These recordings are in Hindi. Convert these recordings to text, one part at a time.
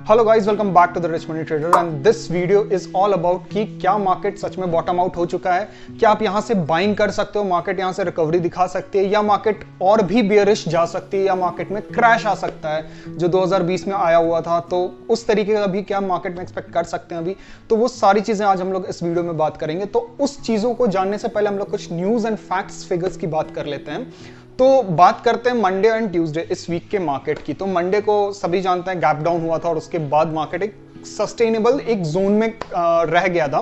Hello guys, welcome back to the rich money trader and this video is all about कि क्या मार्केट सच में बॉटम आउट हो चुका है, क्या आप यहां से बाइंग कर सकते हो, मार्केट यहां से रिकवरी दिखा सकती है या मार्केट और भी बियरिश जा सकती है या मार्केट में क्रैश आ सकता है जो 2020 में आया हुआ था। तो उस तरीके का भी क्या मार्केट में एक्सपेक्ट कर सकते हैं अभी, तो वो सारी चीजें आज हम लोग इस वीडियो में बात करेंगे। तो उस चीजों को जानने से पहले हम लोग कुछ न्यूज एंड फैक्ट्स फिगर्स की बात कर लेते हैं। तो बात करते हैं मंडे एंड ट्यूसडे इस वीक के मार्केट की। तो मंडे को सभी जानते हैं गैप डाउन हुआ था और उसके बाद मार्केट एक सस्टेनेबल एक जोन में रह गया था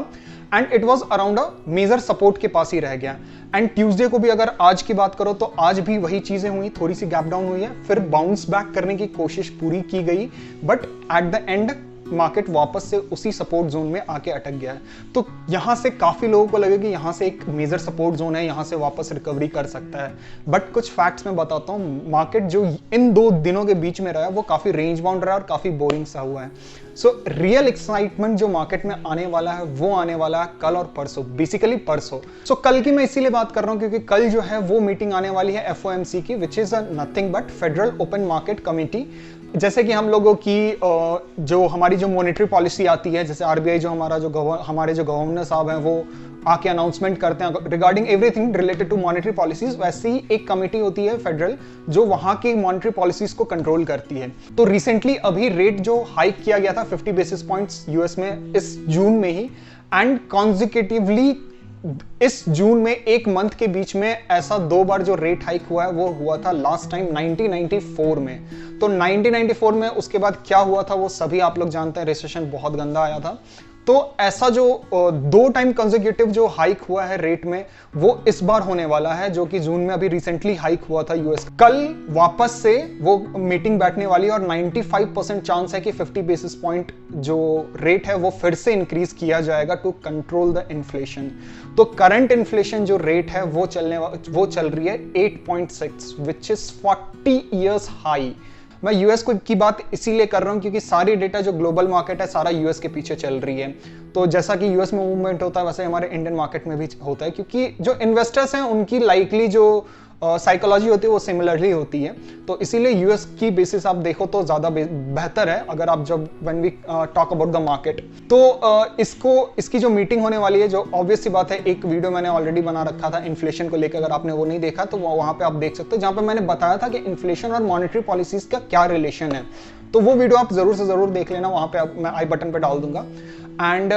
and it was around a major support के पास ही रह गया। एंड ट्यूसडे को भी अगर आज की बात करो तो आज भी वही चीजें हुई, थोड़ी सी गैप डाउन हुई है, फिर बाउंस बैक करने की कोशिश पूरी की गई, but at the end market वापस से उसी सपोर्ट जोन में आके अटक गया है। तो यहां से काफी लोगों को लगे कि यहां से एक मेजर सपोर्ट जोन है, यहां से वापस रिकवरी कर सकता है। बट कुछ फैक्ट्स मैं बताता हूं, मार्केट जो इन दो दिनों के बीच में रहा है वो काफी रेंज बाउंड रहा है और काफी बोरिंग सा हुआ है। सो रियल एक्साइटमेंट जो मार्केट में आने वाला है वो आने वाला है कल और परसों, बेसिकली परसों। सो कल की मैं इसीलिए बात कर रहा हूं क्योंकि कल जो है वो मीटिंग आने वाली है FOMC की, which is nothing but federal open market committee. जैसे कि हम लोगों की जो हमारी जो मॉनेटरी पॉलिसी आती है, जैसे RBI जो हमारे जो गवर्नर साहब हैं वो आके अनाउंसमेंट करते हैं regarding everything related to monetary policies, वैसे ही एक कमेटी होती है फेडरल जो वहां की मॉनेटरी पॉलिसीज को कंट्रोल करती है। तो रिसेंटली अभी रेट जो हाइक किया गया था 50 बेसिस पॉइंट्स यूएस में इस जून में ही, एंड कॉन्जिक्यूटिवली इस जून में एक मंथ के बीच में ऐसा दो बार जो रेट हाइक हुआ है वो हुआ था लास्ट टाइम 1994 में। तो 1994 में उसके बाद क्या हुआ था वो सभी आप लोग जानते हैं, रिसेशन बहुत गंदा आया था। तो ऐसा जो दो टाइम कंसेक्यूटिव जो हाइक हुआ है रेट में वो इस बार होने वाला है, जो कि जून में अभी रिसेंटली हाइक हुआ था यूएस। कल वापस से वो मीटिंग बैठने वाली है और 95% चांस है कि 50 बेसिस पॉइंट जो रेट है वो फिर से इंक्रीज किया जाएगा टू कंट्रोल द इन्फ्लेशन। तो करंट इन्फ्लेशन जो रेट है वो चल रही है 8.6 विच इज 40 ईयर्स हाई। मैं यूएस की बात इसीलिए कर रहा हूं क्योंकि सारी डेटा जो ग्लोबल मार्केट है सारा यूएस के पीछे चल रही है। तो जैसा कि यूएस में मूवमेंट होता है वैसे हमारे इंडियन मार्केट में भी होता है, क्योंकि जो इन्वेस्टर्स हैं उनकी लाइकली जो साइकोलॉजी होती है वो सिमिलरली होती है। तो इसीलिए यूएस की बेसिस आप देखो तो ज्यादा बेहतर है अगर आप जब when we talk about the market. तो इसकी जो मीटिंग होने वाली है, जो ऑब्वियस सी बात है, एक वीडियो मैंने ऑलरेडी बना रखा था इन्फ्लेशन को लेकर, अगर आपने वो नहीं देखा तो वहां पे आप देख सकते हो, जहां पे मैंने बताया था कि इन्फ्लेशन और मॉनेटरी पॉलिसीज का क्या रिलेशन है। तो वो वीडियो आप जरूर से जरूर देख लेना, वहां पे मैं आई बटन पे डाल दूंगा। एंड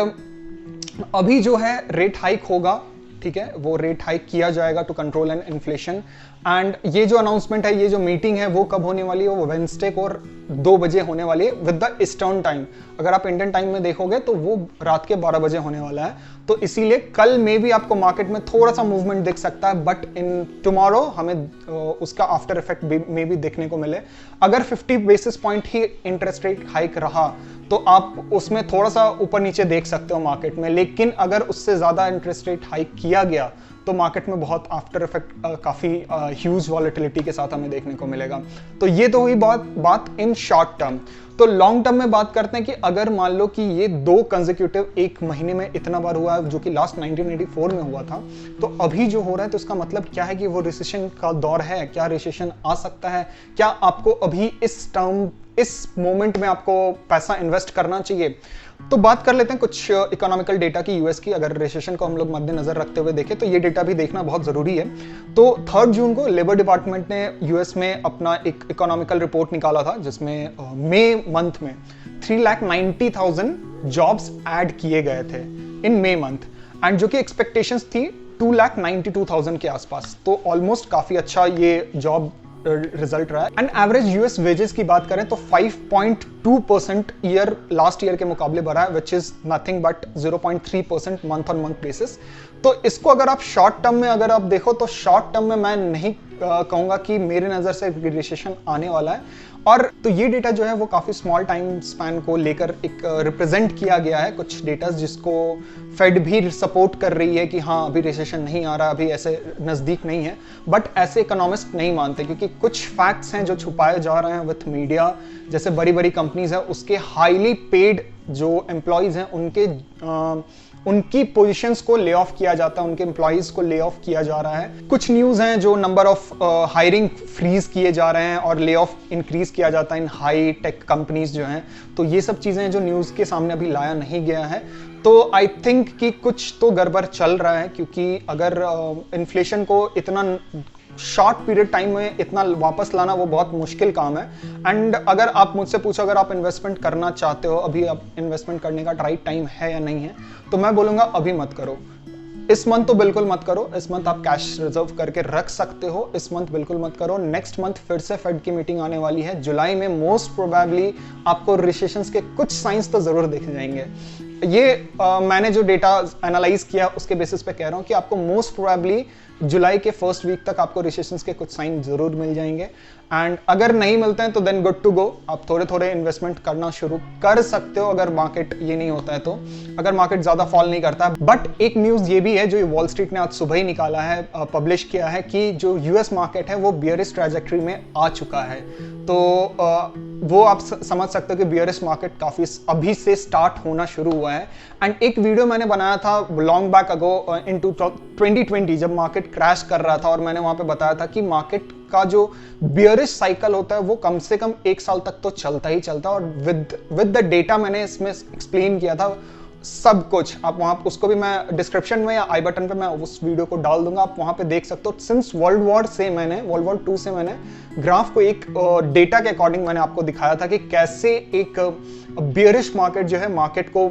अभी जो है रेट हाइक होगा, ठीक है, वो रेट हाइक किया जाएगा to control and inflation. And ये जो अनाउंसमेंट है, ये जो मीटिंग है वो कब होने वाली है, वो वेडनेसडे को 2 बजे होने वाली है विद द ईस्टर्न टाइम। अगर आप इंडियन टाइम में देखोगे तो वो रात के 12 बजे होने वाला है। तो इसीलिए कल में भी आपको मार्केट में थोड़ा सा मूवमेंट दिख सकता है, बट इन टुमारो हमें उसका आफ्टर इफेक्ट में भी देखने को मिले। अगर 50 बेसिस पॉइंट ही इंटरेस्ट रेट हाइक रहा तो आप उसमें थोड़ा सा ऊपर नीचे देख सकते हो मार्केट में, लेकिन अगर उससे ज्यादा इंटरेस्ट रेट हाइक किया गया तो मार्केट में बहुत आफ्टर इफेक्ट काफी ह्यूज वॉलेटिलिटी के साथ हमें देखने को मिलेगा। तो ये तो हुई बात इन शॉर्ट टर्म। तो लॉन्ग टर्म में बात करते हैं कि अगर मान लो कि ये 2 कंसेक्यूटिव एक महीने में इतना बार हुआ है जो कि लास्ट 1984 में हुआ था, तो अभी जो हो रहा है तो इसका मतलब क्या है कि वो रिसेशन का दौर है, क्या रिसेशन आ सकता है, क्या आपको अभी इस मोमेंट में आपको पैसा इन्वेस्ट करना चाहिए। तो बात कर लेते हैं कुछ इकोनॉमिकल डेटा की यूएस की। अगर रिसेशन को हम लोग मद्देनजर रखते हुए देखें तो ये डेटा भी देखना बहुत जरूरी है। तो 3 जून को लेबर डिपार्टमेंट ने यूएस में अपना एक इकोनॉमिकल रिपोर्ट निकाला था जिसमें मई मंथ में 3,90,000 जॉब्स ऐड किए गए थे इन मई मंथ, एंड जो कि एक्सपेक्टेशंस थी 2,92,000 के आसपास। तो ऑलमोस्ट काफी अच्छा ये जॉब रिजल्ट रहा है। एंड एवरेज यूएस वेजेस की बात करें तो 5.2% लास्ट ईयर के मुकाबले बढ़ा है, which is nothing but 0.3% month on month basis. तो इसको अगर आप शॉर्ट टर्म में अगर आप देखो तो शॉर्ट टर्म में मैं नहीं कहूंगा कि मेरे नजर से रिसेशन आने वाला है। और तो ये डेटा जो है वो काफी स्मॉल टाइम स्पैन को लेकर एक रिप्रेजेंट किया गया है, कुछ डेटा जिसको फेड भी सपोर्ट कर रही है कि हाँ अभी रिसेशन नहीं आ रहा, अभी ऐसे नजदीक नहीं है। बट ऐसे इकोनॉमिस्ट नहीं मानते क्योंकि कुछ फैक्ट्स हैं जो छुपाए जा रहे हैं विथ मीडिया। जैसे बड़ी बड़ी कंपनीज है उसके हाईली पेड जो एम्प्लॉयज हैं उनके उनकी पोजीशंस को ले ऑफ किया जाता है, उनके एम्प्लॉइज को ले ऑफ किया जा रहा है। कुछ न्यूज़ हैं जो नंबर ऑफ हायरिंग फ्रीज किए जा रहे हैं और ले ऑफ इंक्रीज किया जाता है इन हाई टेक कंपनीज जो हैं। तो ये सब चीज़ें जो न्यूज़ के सामने अभी लाया नहीं गया है, तो आई थिंक कि कुछ तो गड़बड़ चल रहा है, क्योंकि अगर इन्फ्लेशन को इतना शॉर्ट पीरियड टाइम में इतना वापस लाना वो बहुत मुश्किल काम है। एंड अगर आप मुझसे पूछो अगर आप इन्वेस्टमेंट करना चाहते हो, अभी आप इन्वेस्टमेंट करने का राइट टाइम है या नहीं है, तो मैं बोलूँगा अभी मत करो। इस मंथ तो बिल्कुल मत करो। इस मंथ आप कैश रिजर्व करके रख सकते हो, इस मंथ बिल्कुल मत करो। नेक्स्ट मंथ फिर से फेड की मीटिंग आने वाली है जुलाई में। मोस्ट प्रोबेबली आपको रिसेशंस के कुछ साइंस तो जरूर दिख जाएंगे। ये मैंने जो डेटा एनालाइज किया उसके बेसिस पे कह रहा हूँ कि आपको मोस्ट प्रोबेबली जुलाई के फर्स्ट वीक तक आपको रिसेशंस के कुछ साइन जरूर मिल जाएंगे। एंड अगर नहीं मिलते हैं तो देन गुड टू गो, आप थोड़े थोड़े इन्वेस्टमेंट करना शुरू कर सकते हो अगर मार्केट ये नहीं होता है तो, अगर मार्केट ज्यादा फॉल नहीं करता। बट एक न्यूज ये भी है जो वॉल स्ट्रीट ने आज सुबह ही निकाला है, पब्लिश किया है, कि जो यूएस मार्केट है वो बियरिश ट्रैजेक्टरी में आ चुका है। तो वो आप समझ सकते हो कि बियरिश मार्केट काफी अभी से स्टार्ट होना शुरू हुआ है। एंड एक वीडियो मैंने बनाया था लॉन्ग बैक अगो इन 2020 जब मार्केट क्रैश कर रहा था, और मैंने वहां पे बताया था कि मार्केट का जो बियरिश साइकिल होता है वो कम से कम 1 साल तक तो चलता ही चलता है। और विद द डेटा मैंने इसमें एक्सप्लेन किया था सब कुछ। आप वहां, उसको भी मैं डिस्क्रिप्शन में या आई बटन पे मैं उस वीडियो को डाल दूंगा, आप वहां पे देख सकते हो। सिंस वर्ल्ड वॉर II से मैंने ग्राफ को एक डेटा के अकॉर्डिंग मैंने आपको दिखाया था कि कैसे एक बियरिश मार्केट जो है मार्केट को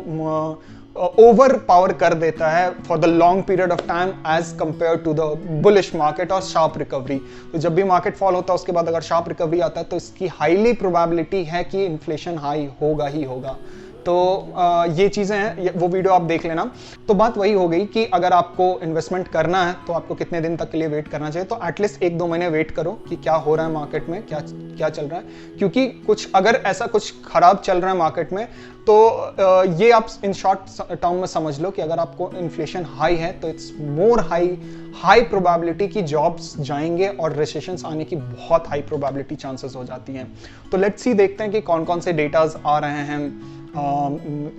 ओवर पावर कर देता है for the long period of time as compare to the bullish market और शार्प रिकवरी। तो जब भी मार्केट फॉल होता है उसके बाद अगर शार्प रिकवरी आता है तो इसकी हाईली प्रोबेबिलिटी है कि इन्फ्लेशन हाई होगा ही होगा। तो ये चीज़ें हैं, वो वीडियो आप देख लेना। तो बात वही हो गई कि अगर आपको इन्वेस्टमेंट करना है तो आपको कितने दिन तक के लिए वेट करना चाहिए। तो एटलीस्ट 1-2 महीने वेट करो कि क्या हो रहा है मार्केट में, क्या चल रहा है। क्योंकि कुछ अगर ऐसा कुछ खराब चल रहा है मार्केट में तो ये आप इन शॉर्ट टर्म में समझ लो कि अगर आपको इन्फ्लेशन हाई है तो इट्स मोर हाई प्रोबेबिलिटी कि जॉब्स जाएंगे और रिसेशंस आने की बहुत हाई प्रोबेबिलिटी चांसेस हो जाती हैं। तो लेट्स सी, देखते हैं कि कौन कौन से डेटाज आ रहे हैं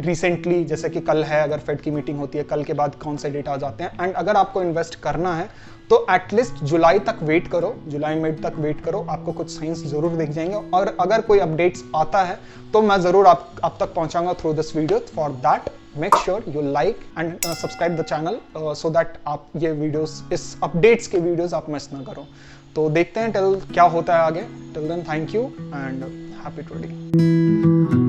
रिसेंटली, जैसे कि कल है, अगर फेड की मीटिंग होती है कल के बाद कौन से डेटा आ जाते हैं। एंड अगर आपको इन्वेस्ट करना है तो एटलीस्ट जुलाई तक वेट करो, जुलाई मिड तक वेट करो, आपको कुछ साइंस जरूर दिख जाएंगे। और अगर कोई अपडेट्स आता है तो मैं जरूर आप तक पहुंचाऊंगा through this video. For that make sure you like and subscribe the channel so that आप ये वीडियोस, इस अपडेट्स के वीडियोस आप मिस ना करो। तो देखते हैं टिल क्या होता है आगे। Till then thank you and happy trading.